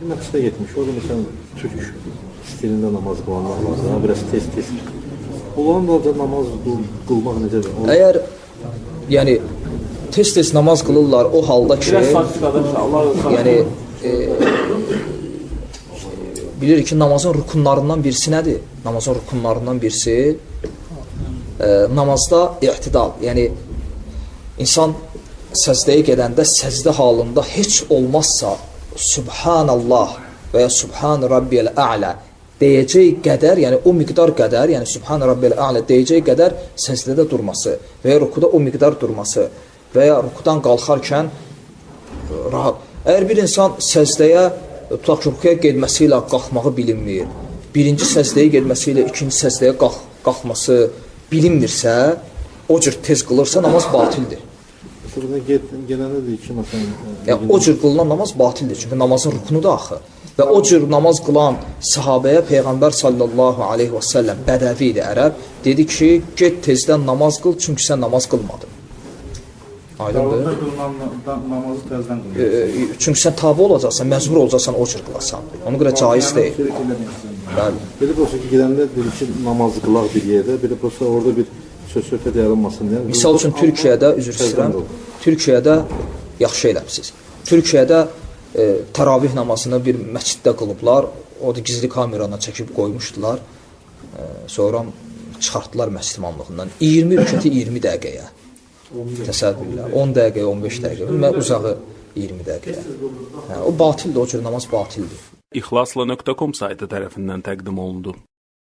Bir məscidə getmiş, orada məsələn türk stilində namaz qılanlar var, biraz tez-tez. Onların da namaz qılmaq necədir? Əgər yəni tez-tez namaz qılırlar o halda ki, yəni bilirik ki, namazın rükunlarından birisi nədir? Namazın rükunlarından birisi namazda i'tidal. Yəni insan səzdəyə gedəndə səzdə halında heç olmazsa Subhanallah və ya Subhan Rabbiyəl A'la deyəcək qədər, yəni o miqdar qədər, yəni Subhan Rabbiyəl A'la deyəcək qədər səzdədə durması və ya rükuda o miqdar durması və ya rükudan qalxarkən rahat. Əgər bir insan səzdəyə tutaq ki, rükuya getməsi ilə qalxmağı bilinmir, birinci səzdəyə getməsi ilə ikinci səzdəyə qalxması bilinmirsə, o cür tez qılırsa namaz batildir. Burada gelənədir ki, məsələn... Yəni, o cür qılınan namaz batildir. Çünki namazın rüknudur axı. Və o cür namaz qılan sahabəyə Peyğəmbər sallallahu aleyhi və səlləm bədəvi idi, ərəb. Dedi ki, get tezdən namaz qıl, çünki sən namaz qılmadın. Aydındır. Namazı təzdən qılır. Çünki sən tabi olacaqsan, məcbur olacaqsan, o cür qılasan. Ona görə caiz deyil. Belə olsa ki, gedəndə dedi ki, namaz qılaq bir yerdə, belə olsa orada bir söz-söhbət yaranmasın deyə. Misal üçün Türkiyədə, üzr istəyirəm, Türkiyədə yaxşı eləmişsiniz. Türkiyədə təravih namazını bir məsciddə qılıblar, o da gizli kamerana çəkib qoymuşdular, sonra çıxartdılar məscid imamlığından. 20 rükəti 20 dəqiqəyə. Təsəvvürlər, 10 dəqiqəyə, 15 dəqiqəyə, mən uzağı 20 dəqiqəyə. O batildir, o cür namaz batildir. İxlasla.com saytı tərəfindən təqdim olundu.